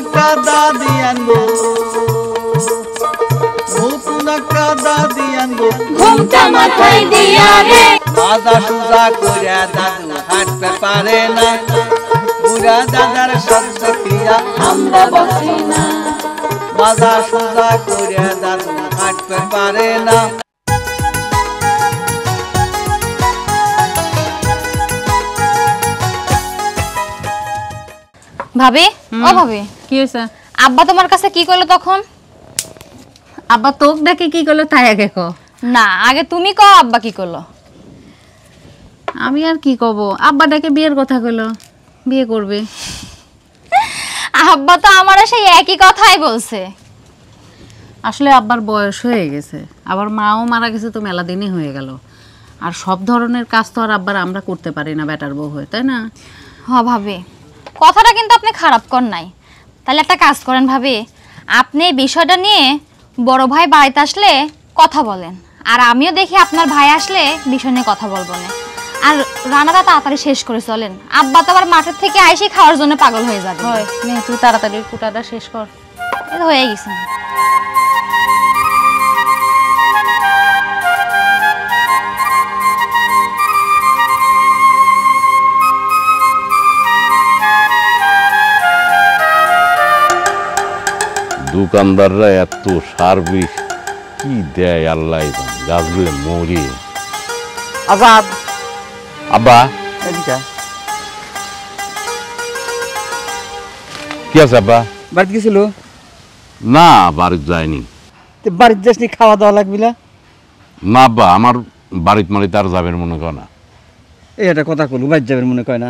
একটা দাদি আনবো, নতুন একটা দাদি আনবো, ঘুমটা মাথায় দিয়া রে দাদা সুজা করে দাদু হাঁটতে পারে না, বুড়া দাদার শব্দ ক্রিয়া আমরা বসি না। দাদা সুজা করে দাদু হাঁটতে পারে না। ভাবি, ও ভাবি, কি হয়েছে? আব্বা তোমার কাছে কি করলো তখন? আব্বা তোক ডাকে কি করলো তাই আগে কো। না, আগে তুমি কও আব্বা কি করলো। আমি আর কি কব, আব্বা ডাকে বিয়ের কথা কইলো, বিয়ে করবে। আব্বা তো আমার সেই একই কথাই বলছে। আসলে আব্বার বয়স হয়ে গেছে, আবার মাও মারা গেছে তো মেলা দিনই হয়ে গেল। আর সব ধরনের কাজ তো আর আব্বার আমরা করতে পারি না বেটার বউ হয়ে, তাই না? হ্যাঁ ভাবি, কথাটা কিন্তু আপনি খারাপ কর নাই। তাহলে একটা কাজ করেন ভাবি, আপনি এই বিষয়টা নিয়ে বড় ভাই বাড়িতে আসলে কথা বলেন, আর আমিও দেখি আপনার ভাই আসলে বিষয় নিয়ে কথা বলবো না। আর রান্নাটা তাড়াতাড়ি শেষ করে চলেন, আব্বা তো আবার মাঠের থেকে আইসে খাওয়ার জন্য পাগল হয়ে যাবে। হয় নে, তুই তাড়াতাড়ি কুটাটা শেষ কর। এটা হয়ে গেছে। দোকানদাররা এত সার বিষ কি দেয় আল্লাহ জানে, গাছগুলো মরি। আজাদ, আব্বা এদিকে কি আছে আব্বা? বাড়িতে গেছিল? না, বাড়িতে যায়নি। বাড়িতে যাসনি, খাওয়া দাওয়া লাগবি না? না আব্বা, আমার বাড়িতে মারিতে আর যাবেন মনে করে না। এই একটা কথা কলু, বাড়িতে যাবেন মনে কয় না?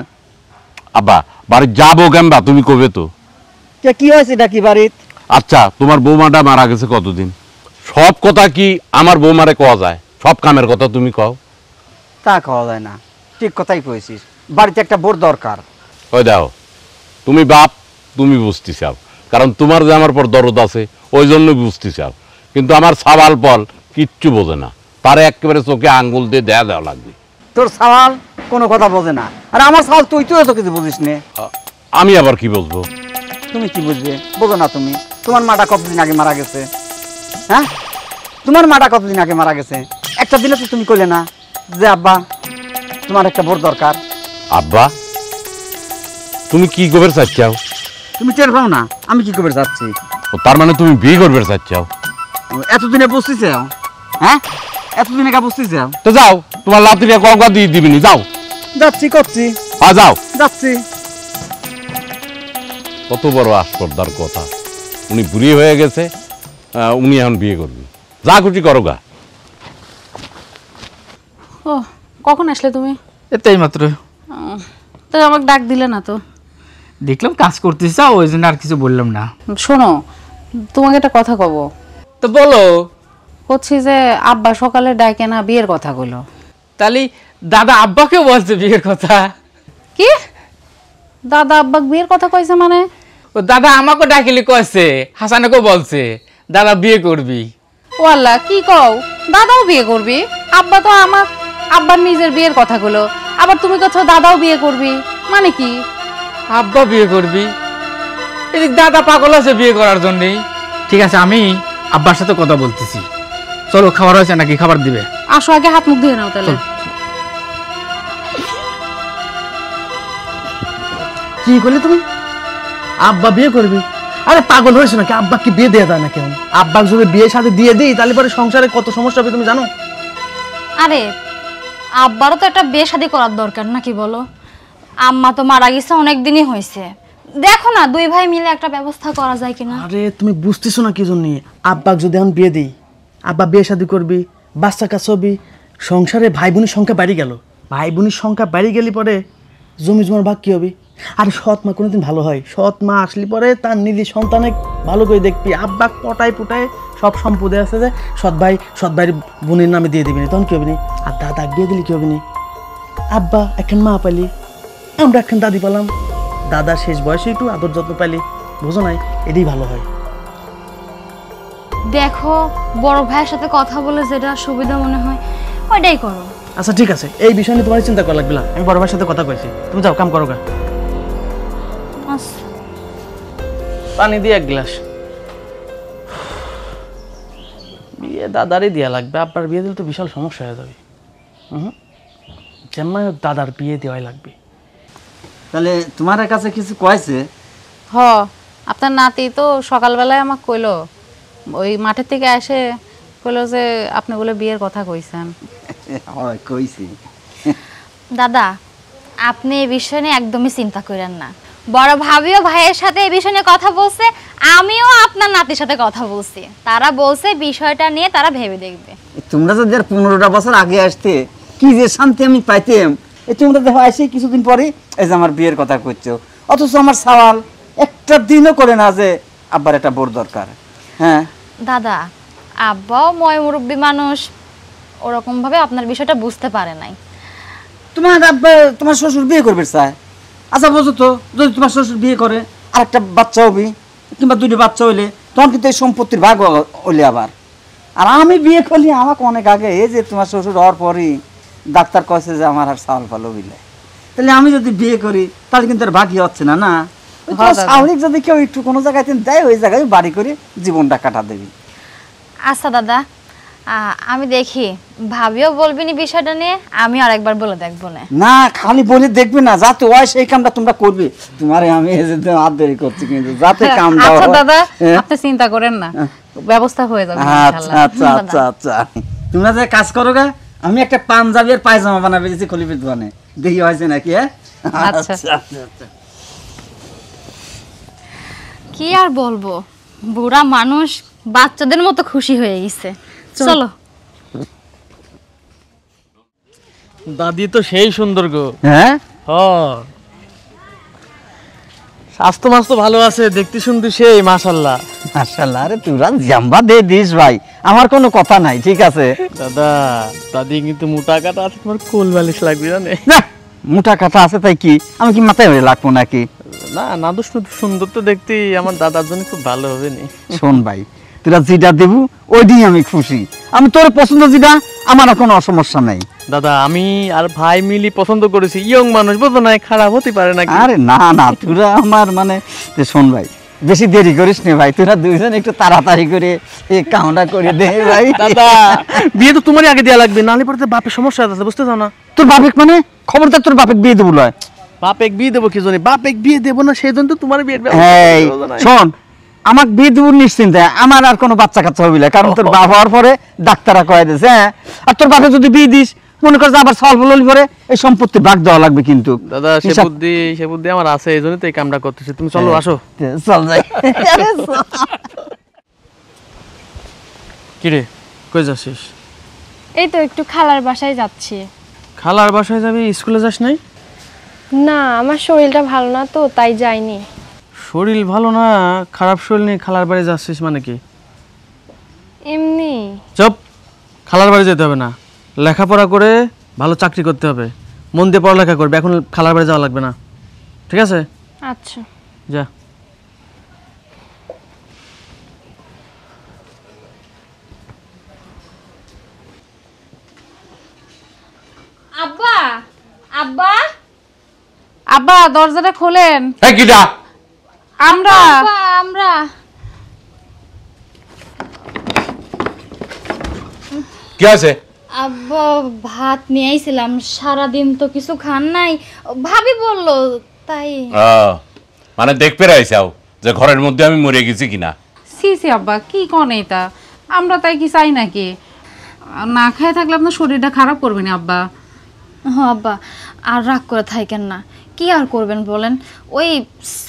আব্বা বাড়িতে যাবো কেমবা, তুমি কবে তো। কি হয়েছে ডাকি বাড়িত? আচ্ছা, তোমার বৌমাটা মারা গেছে কতদিন? সব কথা কি আমার বৌমারে কওয়া যায়? সব কামের কথা তুমি কও। তা খাওয়া যায় না, ঠিক কথাই কয়েছিস। বাড়িতে একটা বোর দরকার। ওই দাও, তুমি বাপ, তুমি বুঝতে চাও, কারণ তোমার যে আমার পর দরদ আছে ওই জন্য বুঝতে চাও। কিন্তু আমার সাবাল পল কিচ্ছু বোঝে না, তারে একেবারে চোখে আঙ্গুল দিয়ে দেয়া দেওয়া লাগবে। তোর সওয়াল কোনো কথা বোঝে না, আর আমার সওয়াল তুই তো কিছু বুঝিস নে। আমি আবার কি বুঝবো? তুমি কি বুঝবে? বোঝো না তুমি? তোমার মাটা কতদিন আগে মারা গেছে? হ্যাঁ, তোমার মাটা কতদিন আগে মারা গেছে? একটা দিনে তো তুমি কইলে না যে আব্বা তোমার একটা বোর দরকার। আব্বা তুমি কি করবে চাচ্ছাও? তুমি টের পাও না আমি কি করবে যাচ্ছি? তার মানে তুমি বিয়ে করবে চাচ্ছাও? এতদিনে বুঝতেছে? হ্যাঁ, এতদিনে কা বুঝতেছে? তো যাও, তোমার লাতিটা কঙ্কা দিয়ে দিবিনি, যাও। যাচ্ছি, করছি, যাও, যাচ্ছি। কত বড় আস্পর্ধার কথা, উনি বুড়ি হয়ে গেছে, উনি এখন বিয়ে করবে। যা খুশি করো গা। ও, কখন আসলে তুমি? এটাই মাত্র। তো আমাকে ডাক দিলে না তো? দেখলাম কাজ করতে চাও, ওই জন্য আর কিছু বললাম না। শোনো, তোমাকে একটা কথা কব। তো বলো। হচ্ছে যে আব্বা সকালে ডাকে না বিয়ের কথা কইলো। তাহলে দাদা আব্বাকেও বলছে বিয়ের কথা? কি দাদা আব্বাকে বিয়ের কথা কইছে মানে? ও দাদা আমাকে ডাকিলে কইছে, হাসানকেও বলছে দাদা বিয়ে করবি। ও আল্লাহ, কি কও? দাদাও বিয়ে করবি? আব্বা তো আমার আব্বার নিজের বিয়ের কথা কইলো, আবার তুমি কইছো দাদাও বিয়ে করবি, মানে কি? আব্বা বিয়ে করবি? এদিক দাদা পাগল আছে বিয়ে করার জন্যে। ঠিক আছে, আমি আব্বার সাথে কথা বলতেছি। চলো, খাবার হয়েছে নাকি? খাবার দিবে? আসো, আগে হাত মুখ ধুয়ে নাও তাহলে। কি করলে তুমি? আব্বা বিয়ে করবি? আরে পাগল হয়েছে নাকি? আব্বাকে বিয়ে দেয়া যায় না কেন? আব্বাকে যদি বিয়ে সাথে দিয়ে দিই তাহলে পরে সংসারে কত সমস্যা হবে তুমি জানো? আরে আব্বারও তো একটা বিয়ে শাদী করার দরকার নাকি বলো? আম্মা তো মারা গেছে অনেক দিনই হয়েছে, দেখো না দুই ভাই মিলে একটা ব্যবস্থা করা যায় কিনা। আরে তুমি বুঝতেছো না কি জন্য? আব্বাকে যদি এখন বিয়ে দিই, আব্বা বিয়ে শাদী করবি, বাচ্চা কাচ্চা হবে, সংসারে ভাই বোনের সংখ্যা বাড়ি গেল। ভাই বোনের সংখ্যা বাড়ি গেলে পরে জমি জমার ভাগ কি হবে? আর সৎ মা কোনোদিন ভালো হয়? সৎ মা আসলে পরে তার নিজের সন্তানে ভালো করে দেখবি। আব্বা পটায় পুটায় সব সম্পদে আছে যে সৎ ভাইয়ের বোনের নামে দিয়ে দিবি না, তখন কি হবে না? আর দাদা বিয়ে দিলে কি হবে না? আব্বা এখন মা পালি, আমরা এখন দাদি পেলাম, দাদা শেষ বয়সে একটু আদর যত্ন পাইলি, বুঝো নাই? এটাই ভালো হয়। দেখো বড় ভাইয়ের সাথে কথা বলে যেটা সুবিধা মনে হয় ওইটাই করো। আচ্ছা ঠিক আছে, এই বিষয় নিয়ে তোমার চিন্তা করা লাগবে না, আমি বড় ভাইয়ের সাথে কথা কইছি, তুমি যাও কাম করো গা। আচ্ছা পানি দিয়ে 1 গ্লাস। বিয়ে দাদারই দেওয়া লাগবে, আব্বার বিয়ে দিলে তো বিশাল সমস্যা হয়ে যাবে। যেমন হোক দাদার বিয়ে দেওয়াই লাগবে। তাহলে তোমার কাছে কিছু কয়েছে? হ, আপনার নাতি তো সকালবেলায় আমাকে কইলো, ওই মাঠের থেকে এসে কইলো যে আপনি বলে বিয়ের কথা কইছেন। হয় কইছি। দাদা, আপনি এই বিষয় নিয়ে একদমই চিন্তা করেন না। বড় ভাবিও ভাইয়ের সাথে এই বিষয় নিয়ে কথা বলছে, আমিও আপনার নাতির সাথে কথা বলছি। তারা বলছে বিষয়টা নিয়ে তারা ভেবে দেখবে। তোমরা যদি আর 15টা বছর আগে আসতে কি যে শান্তি আমি পাইতাম। এই তোমরা দেখো আসি কিছুদিন পরে এই যে আমার বিয়ের কথা করছো, অথচ আমার সওয়াল একটা দিনও করে না যে আব্বার একটা বোর দরকার। হ্যাঁ দাদা, আব্বাও ময় মুরব্বী মানুষ, ওরকম ভাবে আপনার বিষয়টা বুঝতে পারে নাই। তোমার আব্বা তোমার শ্বশুর বিয়ে করবে চায়। আচ্ছা বোঝো তো, যদি তোমার শ্বশুর বিয়ে করে আর একটা বাচ্চা হবি কিংবা 2টি বাচ্চা হইলে তখন কিন্তু এই সম্পত্তির ভাগ হইলে আবার। আর আমি বিয়ে করলি আমাকে অনেক আগে, এই যে তোমার শ্বশুর হওয়ার পরই ডাক্তার কয়েছে যে আমার আর চাউল পালো বিলে। তাহলে আমি যদি বিয়ে করি তাহলে কিন্তু আর ভাগই হচ্ছে না। না স্বাভাবিক যদি কেউ একটু কোনো জায়গায় দেয় ওই জায়গায় বাড়ি করে জীবনটা কাটা দেবি। আচ্ছা দাদা, আমি দেখি ভাবিও বলবিনি বিষয়টা নিয়ে, আমি আরেকবার বলে দেখবো না। না খালি বলে দেখবে না, যাতে হয় সেই কামটা তোমরা করবে। তোমারে আমি হাত ধরে করছি কিন্তু যাতে কামটা আচ্ছা হয়। দাদা, আপনি চিন্তা করেন না, ব্যবস্থা হয়ে যাবে আচ্ছা ইনশাআল্লাহ। আচ্ছা আচ্ছা আচ্ছা তোমরা যে কাজ করো গা, আমি একটা পাঞ্জাবি আর পায়জামা বানাবে যে খলিফের দোকানে, দেখি হয়েছে নাকি। হ্যাঁ আচ্ছা। আচ্ছা কি আর বলবো, বুড়া মানুষ বাচ্চাদের মতো খুশি হয়ে গেছে। চলো। দাদি তো সেই সুন্দর গো। হ্যাঁ স্বাস্থ্য মাস্তো ভালো আছে, দেখতে শুনতে সেই মাশাআল্লাহ। মাশাআল্লাহ। আরে তোরা জাম্বা দে দিস ভাই, আমার কোনো কথা নাই, ঠিক আছে। দাদা দাদি কিন্তু মোটা কাটা আছে, তোমার কোল বালিশ লাগবে জানে। না মোটা কাটা আছে তাই কি আমি কি মাথায় হয়ে লাগবো নাকি? না নাদু সুন্দর তো দেখতে, আমার দাদার জন্য খুব ভালো হবে নি। শোন ভাই, তোরা যেটা দেবু ওইটাই আমি খুশি। আমি তোর পছন্দ যেটা আমার কোনো সমস্যা নাই। দাদা আমি আর ভাই মিলি পছন্দ করেছি, ইয়ং মানুষ বুঝো না, খারাপ হতে পারে নাকি? আরে না না, তোরা আমার মানে শোন ভাই, বেশি দেরি করিস নে ভাই, তোরা দুইজন একটু তাড়াতাড়ি করে এই কামটা করে দে ভাই। দাদা বিয়ে তো তোমারই আগে দেওয়া লাগবে, নাহলে পরে তো বাপের সমস্যা আছে, বুঝতে চাও না? তোর বাপেক মানে খবরদার তোর বাপেক বিয়ে দেবো লয়। বাপেক বিয়ে দেবো কি জন্য? বাপেক বিয়ে দেবো না সেই জন্য তো তোমার বিয়ের এই শোন, আমাকে বিয়ে দেবো নিশ্চিন্তে, আমার আর কোনো বাচ্চা কাচ্চা হবি না, কারণ তোর বাপ হওয়ার পরে ডাক্তাররা কয়ে দিয়েছে। হ্যাঁ, আর তোর বাপে যদি বিয়ে দিস মনে কর যে আবার সল বলি পরে এই সম্পত্তি ভাগ দেওয়া লাগবে কিন্তু। দাদা সে বুদ্ধি আমার আছে, এই জন্য তো এই কামটা করতেছি। তুমি চলো আসো। চল যাই। কিরে কই যাচ্ছিস? এই তো একটু খালার বাসায় যাচ্ছি। খালার বাসায় যাবি? স্কুলে যাস নাই? না, আমার শরীরটা ভালো না তো তাই যাইনি। শরীর ভালো না? খারাপ শরীর নিয়ে খালার বাড়ি যাচ্ছিস মানে কি? এমনি। চুপ, খালার বাড়ি যেতে হবে না, লেখাপড়া করে ভালো চাকরি করতে হবে, মন দিয়ে পড়ালেখা করবে। এখন খালার বাড়ি যাওয়া লাগবে না, ঠিক আছে? আচ্ছা যা। আব্বা, আব্বা, আব্বা দরজাটা খোলেন। এই কিডা? আমরা আব্বা, আমরা কি আছে? আব্বা ভাত নিয়ে আইছিলাম, সারাদিন তো কিছু খান নাই, ভাবি বললো তাই। মানে দেখতে রাইছাও যে ঘরের মধ্যে আমি মরে গেছি কিনা? সি সি আব্বা কি কোন এটা, আমরা তাই কি চাই নাকি? না খেয়ে থাকলে আপনার শরীরটা খারাপ করবে না আব্বা। হ্যাঁ আব্বা, আর রাগ করে থাকেন না, কি আর করবেন বলেন, ওই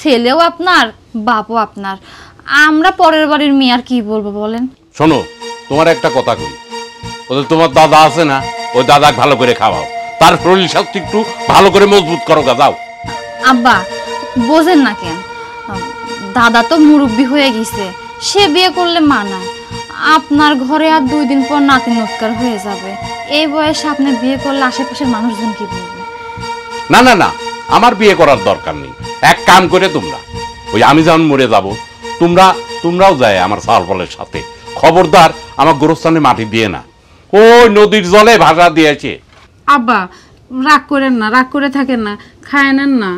ছেলেও আপনার বাপও আপনার, আমরা পরের বাড়ির মেয়ে, আর কি বলবো বলেন। শোনো, তোমার একটা কথা কই, ওদের তোমার দাদা আছে না, ওই দাদাকে ভালো করে খাওয়াও, তার শরীর স্বাস্থ্য একটু ভালো করে মজবুত করো গা, যাও। আব্বা বোঝেন না কেন, দাদা তো মুরব্বী হয়ে গেছে, সে বিয়ে করলে মানায়। আপনার ঘরে আর 2 দিন পর নাতি নৎকার হয়ে যাবে, এই বয়সে আপনি বিয়ে করলে আশেপাশের মানুষজন কি বলবে? না না না, আমার বিয়ে করার দরকার নেই। এক কাম করে তোমরা, ওই আমি যখন মরে যাব, তোমরাও যায় আমার সালফলের সাথে। খবরদার আমার গোরস্থানে মাটি দিয়ে না, ওই নদীর জলে ভাষা দিয়েছে। আব্বা রাগ করেন না, রাগ করে থাকেন না, খায় নেন না,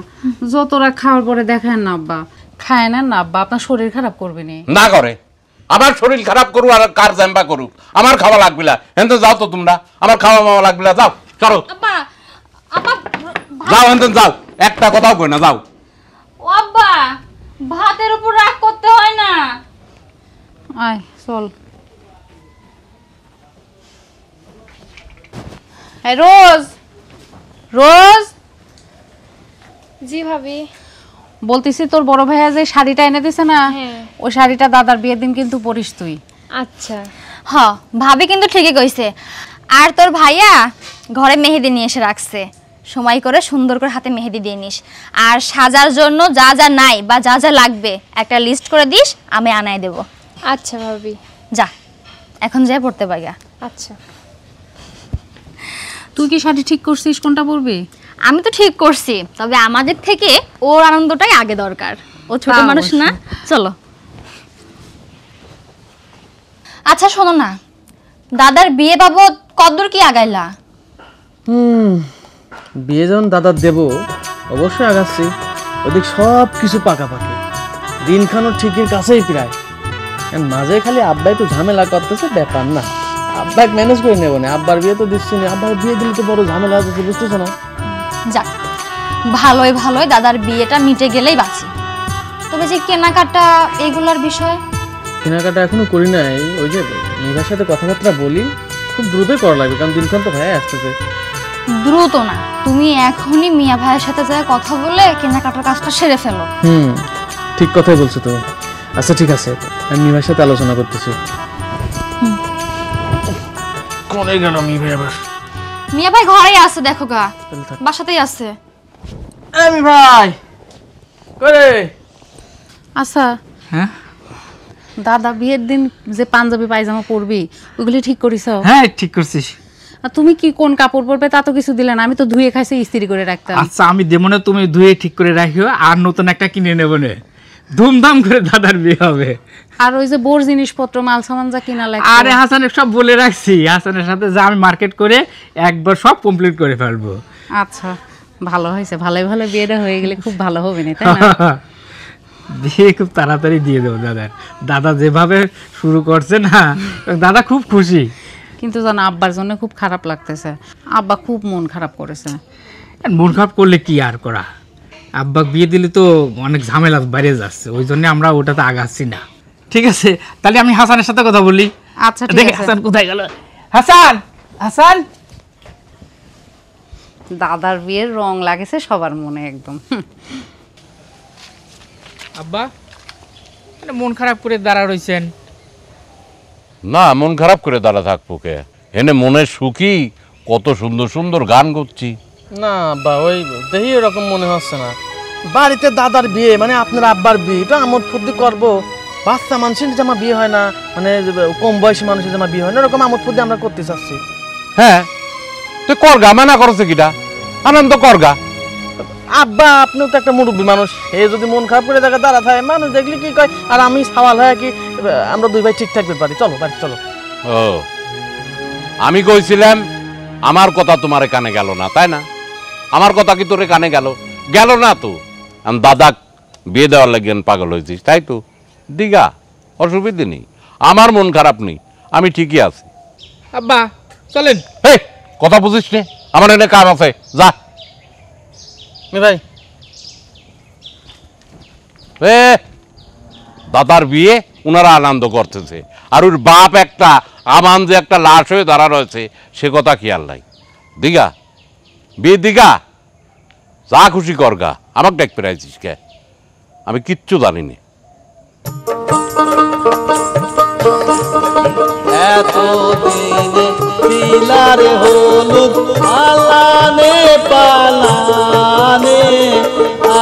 যত রাগ খাওয়ার পরে দেখেন না আব্বা, খায় না না আব্বা, আপনার শরীর খারাপ করবে নি। না করে, আমার শরীর খারাপ করু আর কার জাম্বা করুক, আমার খাওয়া লাগবে না। হেন যাও তো তোমরা, আমার খাওয়া মাওয়া লাগবে না, যাও চলো আব্বা আব্বা যাও, হেন যাও, একটা কথাও কই না, যাও। ও আব্বা, ভাতের উপর রাগ করতে হয় না। আয় চল। এই রোজ, রোজ জি ভাবি। বলতেছি তোর বড় ভাইয়া যে শাড়িটা এনে দিছে না, হ্যাঁ। ওই শাড়িটা দাদার বিয়ের দিন কিন্তু পরিস তুই। আচ্ছা। হ, ভাবি কিন্তু ঠিকই কইছে। আর তোর ভাইয়া ঘরে মেহেদি নিয়ে এসে রাখছে, সময় করে সুন্দর করে হাতে মেহেদি দিয়ে নিস। আর সাজার জন্য যা যা নাই বা যা যা লাগবে একটা লিস্ট করে দিস, আমি আনাই দেব। আচ্ছা ভাবি। যা এখন যাই পড়তে পারিয়া। আচ্ছা। তুই কি শাড়ি ঠিক করছিস কোনটা পরবি? আমি তো ঠিক করছি, তবে আমাদের থেকে ওর আনন্দটাই আগে দরকার। ও ছোট তা মানুষ না, অবশ্যই। চলো। আচ্ছা শোনো না, দাদার বিয়ে বাবদ কতদূর কি আগাইলা? বিয়ে যখন দাদার দেব অবশ্যই আগাচ্ছি, ওদিক সব কিছু পাকাপাকি, দিনখানো ঠিকের কাছেই প্রায়। মাঝে খালি আব্বাই তো ঝামেলা করতেছে, ব্যাপার না, আব্বাকে ম্যানেজ করে নেবো না। আব্বার বিয়ে তো দিচ্ছি না, আব্বার বিয়ে দিলে তো বড় ঝামেলা আছে, বুঝতেছো না? যাক, ভালোই ভালোই দাদার বিয়েটা মিটে গেলেই বাঁচি। তবে যে কেনাকাটা এগুলার বিষয়, কেনাকাটা এখনো করি নাই, ওই যে মেয়ের সাথে কথাবার্তা বলি, খুব দ্রুতই করা লাগবে, কারণ দিনখান তো ভাই আসতেছে। দ্রুত না, তুমি এখনই মিয়া ভাইয়ের সাথে যায় কথা বলে কেনাকাটার কাজটা সেরে ফেলো। ঠিক কথাই বলছো তো। আচ্ছা ঠিক আছে, আমি মিভার সাথে আলোচনা করতেছি। কোনে গেল মিভাই আবার? মিয়া ভাই ঘরেই আছে, দেখো গা, বাসাতেই আছে। আমি ভাই করে। আচ্ছা হ্যাঁ দাদা বিয়ের দিন যে পাঞ্জাবি পায়জামা পরবি ওগুলি ঠিক করিস? হ্যাঁ ঠিক করছিস। আর তুমি কি কোন কাপড় পরবে তা তো কিছু দিলে না, আমি তো ধুয়ে খাইছি ইস্ত্রি করে রাখতাম। আচ্ছা আমি দেবো না, তুমি ধুয়ে ঠিক করে রাখিও, আর নতুন একটা কিনে নেবো না, ধুমধাম করে দাদার বিয়ে হবে। আর ওই যে বোর জিনিসপত্র মাল সামান যা কিনা লাগে, আরে হাসানের সব বলে রাখছি, হাসানের সাথে যা আমি মার্কেট করে একবার সব কমপ্লিট করে ফেলবো। আচ্ছা ভালো হয়েছে, ভালোই ভালো বিয়েটা হয়ে গেলে খুব ভালো হবে না তাই না? দিয়ে খুব তাড়াতাড়ি দিয়ে দেবো দাদার। দাদা যেভাবে শুরু করছে না, দাদা খুব খুশি। কিন্তু জানো আব্বার জন্য খুব খারাপ লাগতেছে, আব্বা খুব মন খারাপ করেছে। মন খারাপ করলে কি আর করা, আব্বা বিয়ে দিলে তো অনেক ঝামেলা বাইরে যাচ্ছে, ওই জন্য আমরা ওটাতে আগাচ্ছি না। ঠিক আছে, তাহলে আমি হাসানের সাথে কথা বলি। আচ্ছা ঠিক দেখি আছে। হাসান কোথায় গেল। হাসান, হাসান। দাদার বিয়ের রং লাগেছে সবার মনে একদম। আব্বা মন খারাপ করে দাঁড়া রইছেন? না, মন খারাপ করে দাঁড়া থাকবো কে, এনে মনের সুখী, কত সুন্দর সুন্দর গান করছি। না আব্বা, ওই দেখি এরকম মনে হচ্ছে না। বাড়িতে দাদার বিয়ে মানে আপনার আব্বার বিয়ে, এটা আমোদ ফুর্তি করবো। বাচ্চা মানুষের জামা বিয়ে হয় না, মানে কম বয়সী মানুষের জামা বিয়ে হয় না, এরকম আমোদ ফুর্তি আমরা করতে চাচ্ছি। হ্যাঁ তুই করগা, মানা করছে কিটা, আনন্দ করগা। আব্বা আপনিও তো একটা মুরব্বী মানুষ, এ যদি মন খারাপ করে দেখা দাঁড়া থাকে, মানুষ দেখলি কি কয়, আর আমি সওয়াল হয় কি আমরা দুই ভাই ঠিক থাকতে পারি। চলো বাড়ি চলো। ও আমি কইছিলাম আমার কথা তোমার কানে গেল না, তাই না? আমার কথা কি তোরে কানে গেল? গেল না তো। আমি দাদা বিয়ে দেওয়ার লাগেন পাগল হয়েছিস, তাই তো? দিঘা, অসুবিধে নেই, আমার মন খারাপ নেই, আমি ঠিকই আছি। আব্বা চলেন। এই কথা বুঝিস নে, আমার এনে কাম আছে, যা। ভাই দাদার বিয়ে ওনারা আনন্দ করতেছে, আর ওর বাপ একটা আমান যে একটা লাশ হয়ে দাঁড়া রয়েছে সে কথা খেয়াল নাই। দিঘা বিয়ে, দিঘা যা খুশি করগা, আমাকে ডাক পেরাইছিস কে? আমি কিচ্ছু জানি না। এতদিনে দিলারে হলুদ আলানে পালানে,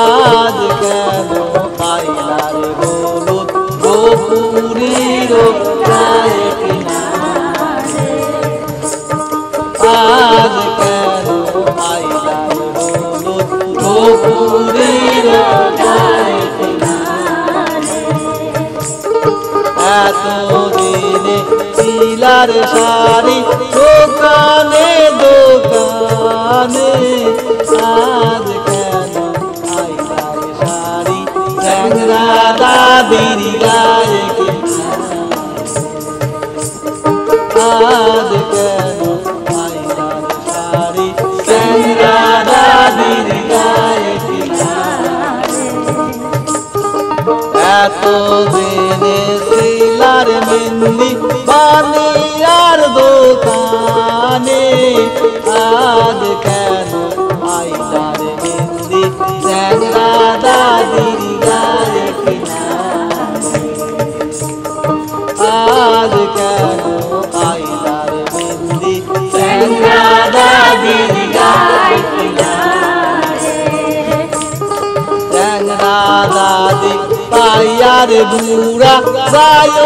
আজ কেন পাইলারে হলুদ গোপুরীর গায়ে কিনারে, আজ কেন পাইলারে হলুদ গোপুরীর গায়ে কিনারে, এতদিনে শিলার শাড়ি দোকানে দোকানে, আজ কেন আইলার শাড়ি ট্যাংরা দাদির গায়ে আজ কেন আইলার শাড়ি চ্যাংড়া দাদির গায়ে এত দিনে শিলার মেহেন্দি বানিয়ার দোকানে আজ কেন আইলার মেহেন্দি চ্যাংড়া দাদির গায়ে আজ কেন আইলার মেহেন্দি চ্যাংড়া দাদির গায়ে চ্যাংড়া দাদি পাইয়ার বুড়া যায়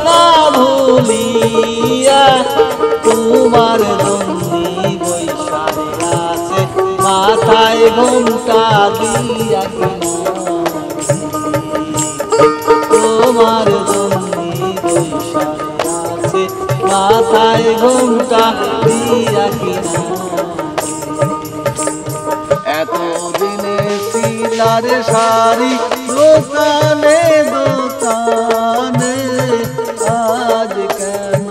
না ভুলিয়া তোমার জন্যি বৈশাখে আছে মাথায় ঘোমটা দিয়া তোমার জন্যি বৈশাখে আছে মাথায় ঘোমটা দিয়া কিনা এতদিনে শিলার শাড়ি দোকানে দোকানে আজ কেন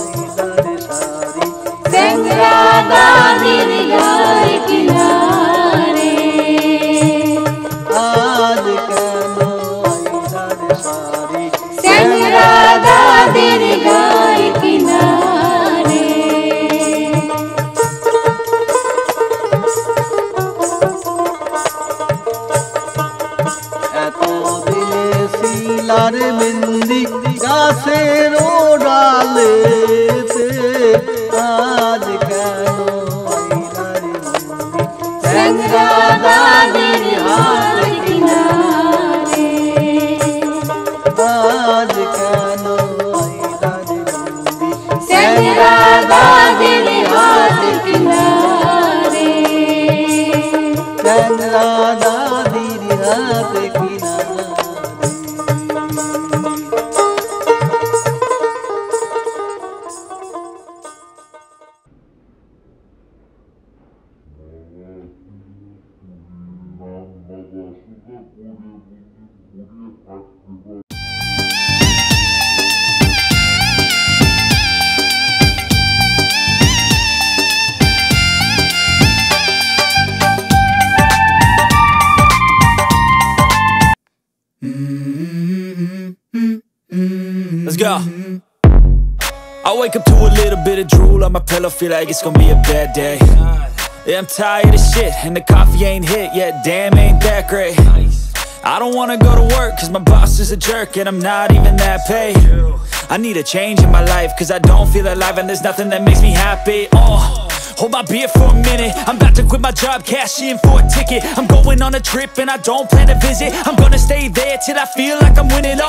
শিলার শাড়ি চ্যাংড়া দাদির গায়ে কিনারে আজ কেন শিলার শাড়ি চ্যাংড়া দাদির গায়ে কিনারে এতদিনে শিলার মেহেন্দি গাছের ডালেতে আজ কেন আইলার মেহেন্দি চ্যাংড়া দাদির গায়ে কিনারে আজ কেন আইলার মেহেন্দি চ্যাংড়া দাদির গায়ে কিনারে চ্যাংড়া দাদির হাতে কিনা Let's go. I wake up to a little bit of drool on my pillow, feel like it's gonna be a bad day. Yeah, I'm tired of shit, and the coffee ain't hit yet, damn, ain't that great. I don't wanna go to work, cause my boss is a jerk, and I'm not even that paid. I need a change in my life, cause I don't feel alive, and there's nothing that makes me happy. Hold my beer for a minute, I'm about to quit my job, cash in for a ticket. I'm going on a trip and I don't plan to visit. I'm gonna stay there till I feel like I'm winning,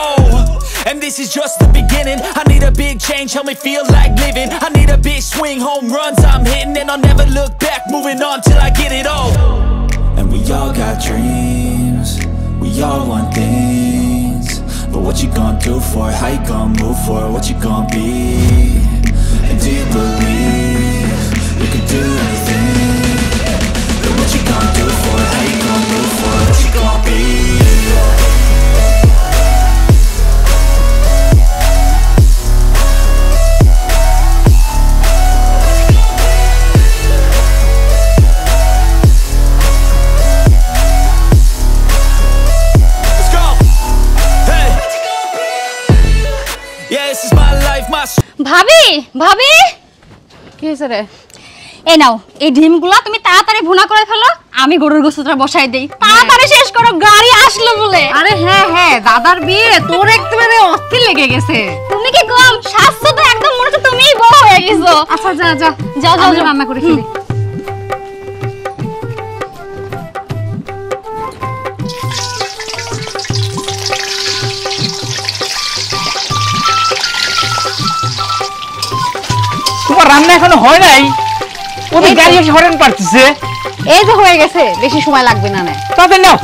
and this is just the beginning. I need a big change, help me feel like living. I need a big swing, home runs I'm hitting, and I'll never look back, moving on till I get it all. And we all got dreams, we all want things, but what you gonna do for it? How you gonna move for it? What you gonna be? And do you believe you can do anything? But what you gonna do for it? How you gonna move for it? What you gonna be? Let's go. Hey. Yeah, this is my life, my ভাবি ভাবি কি হয়েছে রে? এই নাও এই ডিমগুলা তুমি তাড়াতাড়ি ভুনা করে ফেলো, আমি গরুর গোশতটা বসাই দেই। তাড়াতাড়ি শেষ করো, গাড়ি আসলো বলে। আরে হ্যাঁ হ্যাঁ, দাদার বিয়ে তোর একেবারে অস্থির লেগে গেছে। তুমি কি কম স্বাস্থ্য তো একদম মনে হচ্ছে তুমিই বড় হয়ে গেছো। আচ্ছা যা যা যাও যাও আমি যাও। রান্না করে ফেলি। তোমার রান্না এখনো হয় নাই, ওদের গাড়ি এসে হরেন পারতেছে। এই যে হয়ে গেছে, বেশি সময় লাগবে না। তাদের নাও।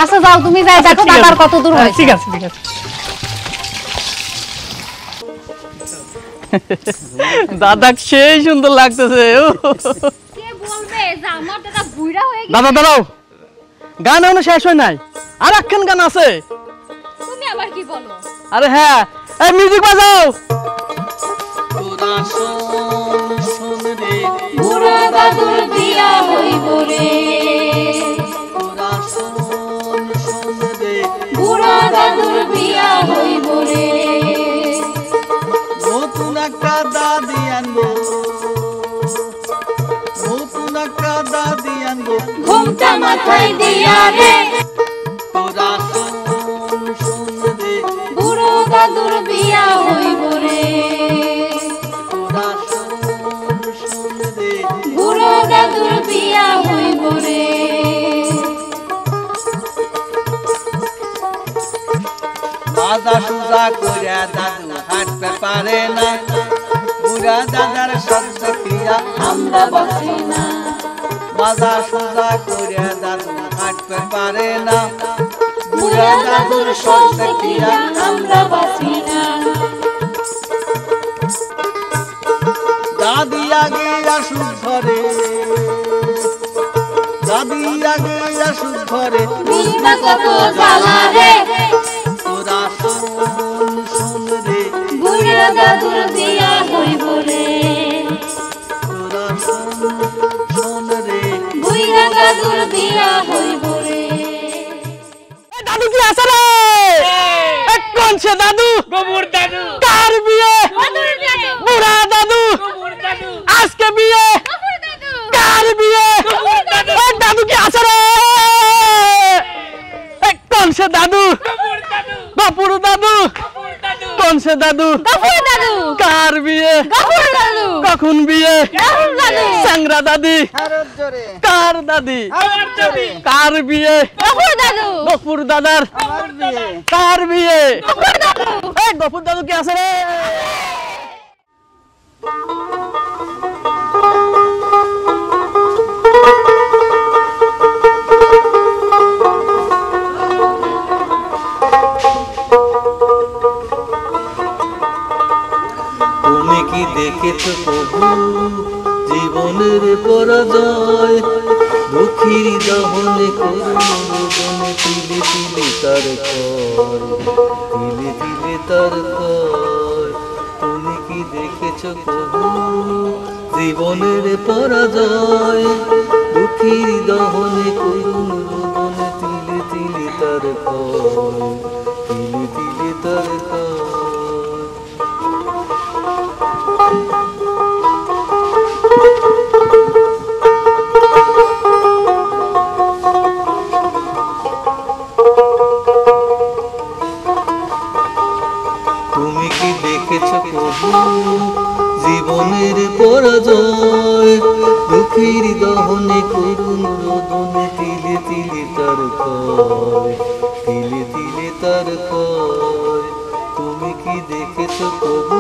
আচ্ছা যাও, তুমি যাই দেখো ঠিক আছে। দাদার কত দূর হয়েছে। ঠিক আছে ঠিক আছে। দাদা সেই সুন্দর লাগতেছে। কে বলবে যে আমার দাদা বুইড়া হয়ে গেছে? দাদা দাঁড়াও, গান এখনো শেষ হয় নাই, আর একখান গান আছে, আবার কি বলো? আরে হ্যাঁ, এই মিউজিক বাজাও। তোরা শোন শোন রে বুড়ো দাদুর বিয়া হইব রে তোরা শোন শোন রে বুড়ো দাদুর বিয়া হইব রে নতুন একটা দাদি আনবো নতুন একটা দাদি আনবো ঘুমটা মাথায় দিয়া রে তোরা শোন শোন রে বুড়ো দাদুর বিয়া হইব রে তোরা শোন শোন রে বুড়ো দাদুর বিয়া হইব রে মাজা সুজা কইরা দাদু হাঁটতে পারে না বুড়া দাদার শব্দ ক্রিয়া আমরা বাঁচি না মাজা সুজা কইরা দাদু হাঁটতে পারে না বুড়া দাদুর শব্দ ক্রিয়া আমরা বাঁচি না দাদি আগে আসুক ঘরে দাদি আগে আসুক ঘরে বুঝনা কত জ্বালা রে তোরা শোন শোন রে বুড়া দাদুর বিয়া হইব রে তোরা শোন শোন রে বুড়া দাদুর বিয়া হইব রে দাদু কি আছে রে? কোন সে দাদু? গোবর দাদু কার বিয়ে? বুড়া দাদু। আজকে বিয়ে? কার বিয়ে? দাদু কি আছে রে? কোন সে দাদু? বাপুর দাদু। কোন সে দাদু? কার বিয়ে? কখন বিয়ে? স্যাংরা দাদি। কার দাদি? কার বিয়ে? গফুর দাদার। কার বিয়ে? গফুর দাদু কি আছে রে? তুমি কি দেখেছো প্রভু জীবনের পরাজয় দুঃখীর দহনে করুণে তিলে তিলে তার ক্ষয় তিলে তিলে তার ক্ষয় তুমি কি দেখেছো প্রভু জীবনের পরাজয় দুঃখীর দহনে করুণে তিলে তিলে তার ক্ষয় তিলে তিলে তার ক্ষয় তুমি কি দেখেছো প্রভু জীবনের পরাজয় দুঃখীর দহনে করুণ রোদনে তিলে তিলে তার ক্ষয় তিলে তিলে তার ক্ষয় তুমি কি দেখেছো প্রভু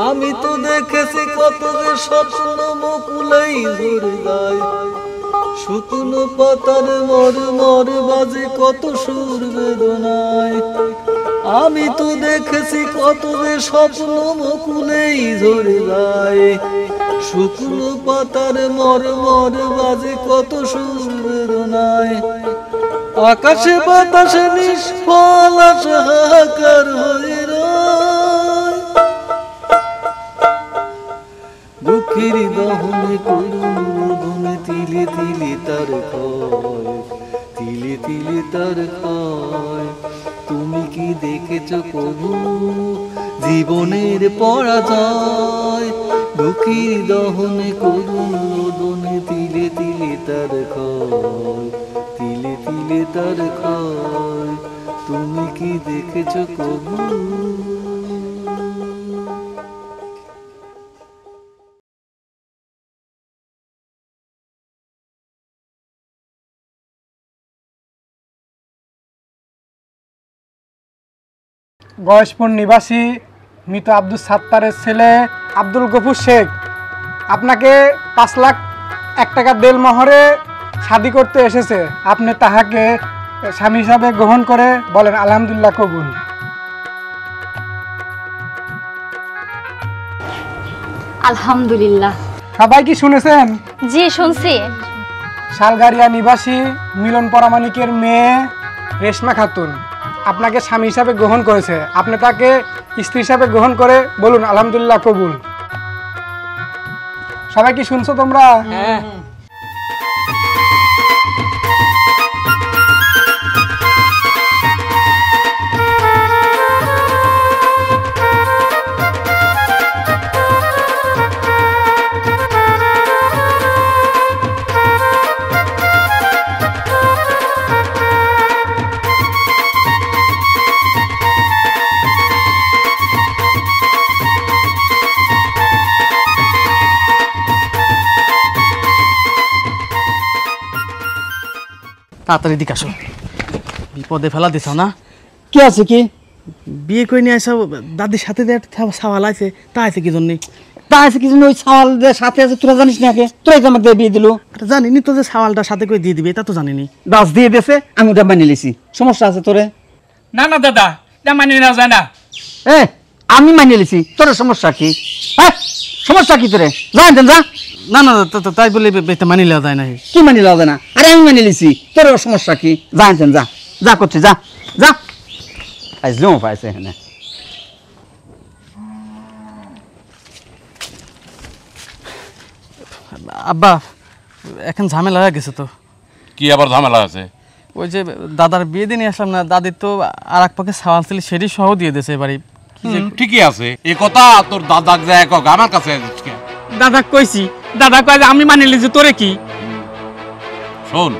আমি তো দেখেছি কত যে স্বপ্ন মুকুলেই ঝরে যায় শুকনো পাতার মর মর বাজে কত সুর বেদনায় আমি তো দেখেছি কত যে স্বপ্ন মুকুলেই ঝরে যায় শুকনো পাতার মর মর বাজে কত সুর বেদনায় আকাশে বাতাসে নিষ্ফল হাহাকার হয়ে রয় দুঃখের দহনে করুণ রোদনে তিলে তিলে তার ক্ষয় তিলে তিলে তার ক্ষয় তুমি কি দেখেছো প্রভু জীবনের পরাজয় দুঃখের দহনে করুণ রোদনে তিলে তিলে তার ক্ষয় তিলে তিলে তার ক্ষয় তুমি কি দেখেছো প্রভু গয়েশপুর নিবাসী মৃত আব্দুল সাত্তারের ছেলে আব্দুল গফুর শেখ আপনাকে 5 লাখ 1 টাকা দেল মোহরে শাদি করতে এসেছে, আপনি তাহাকে স্বামী হিসাবে গ্রহণ করে বলেন আলহামদুলিল্লাহ কবুল। আলহামদুলিল্লাহ। সবাই কি শুনেছেন? জি শুনছি। শালগাড়িয়া নিবাসী মিলন পরামানিকের মেয়ে রেশমা খাতুন আপনাকে স্বামী হিসাবে গ্রহণ করেছে, আপনি তাকে স্ত্রী হিসাবে গ্রহণ করে বলুন আলহামদুলিল্লাহ কবুল। সবাই কি শুনছো তোমরা? হ্যাঁ। তাড়াতাড়ি দিকে আসো, বিপদে ফেলা দিছ না। কি আছে কি? বিয়ে করে নিয়ে আসো, দাদির সাথে যে একটা সাওয়াল আছে, তা আছে কি জন্যে? তা আছে কি জন্য? ওই সাওয়াল যে সাথে আছে তোরা জানিস না? আগে তোরাই তো আমাকে দিয়ে বিয়ে দিল। জানিনি তো যে সাওয়ালটা সাথে করে দিয়ে দিবে, তা তো জানিনি। বাস দিয়ে দিয়েছে, আমি ওটা মানিয়ে লিছি। সমস্যা আছে তোরে? না না দাদা, এটা মানিয়ে নেওয়া যায় না। আমি মানিয়ে লিছি, তোর সমস্যা কি? সমস্যা কি তোরে? জানতেন যা। না না তাই বলে মানিয়ে নেওয়া যায় না। কি মানিয়ে নেওয়া যায় না? আরে আমি মানিয়ে লিছি, তোর সমস্যা কি? জানতেন যা, যা করছি যা যা। আইসলেও পাইছে এখানে। আব্বা এখন ঝামেলা হয়ে গেছে তো। কি আবার ঝামেলা আছে? ওই যে দাদার বিয়ে দিয়ে নিয়ে আসলাম না, দাদির তো আর এক পাকে সাওয়াল ছিল, সেটি সহ দিয়ে দিয়েছে এবারে। ঠিকই আছে, এ কথা তোর দাদাক যায় কক, আমার কাছে দাদা কইছি, দাদা কয় যে আমি মানিয়ে লিছি, তোরে কি? শোন,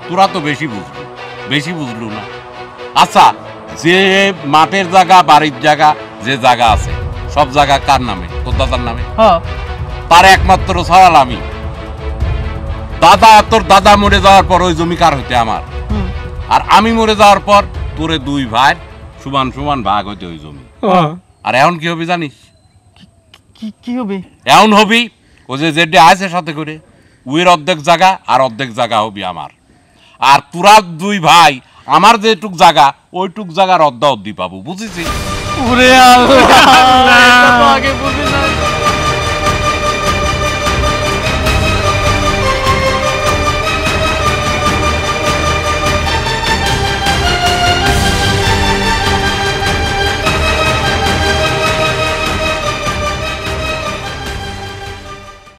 তোরা তো বেশি বুঝলু না। আচ্ছা, যে মাঠের জায়গা, বাড়ির জায়গা, যে জায়গা আছে, সব জায়গা কার নামে? তোর দাদার নামে। তার একমাত্র সওয়াল আমি। তোর দাদা মরে যাওয়ার পর ওই জমি কার হইতে? আমার। আর আমি মরে যাওয়ার পর তোরে 2 ভাই সমান সমান ভাগ হইতে ওই জমি। আর এখন কি হবে জানিস? কি হবে? এখন হবি ও যে যেটা আছে সাথে করে, উইর অর্ধেক জায়গা আর অর্ধেক জায়গা হবি আমার। আর তোরা 2 ভাই আমার যেটুক জায়গা, ওইটুক জায়গার অর্ধা অর্ধি পাবো, বুঝেছিস? ওরে আল্লাহ, এটা তো আগে বুঝি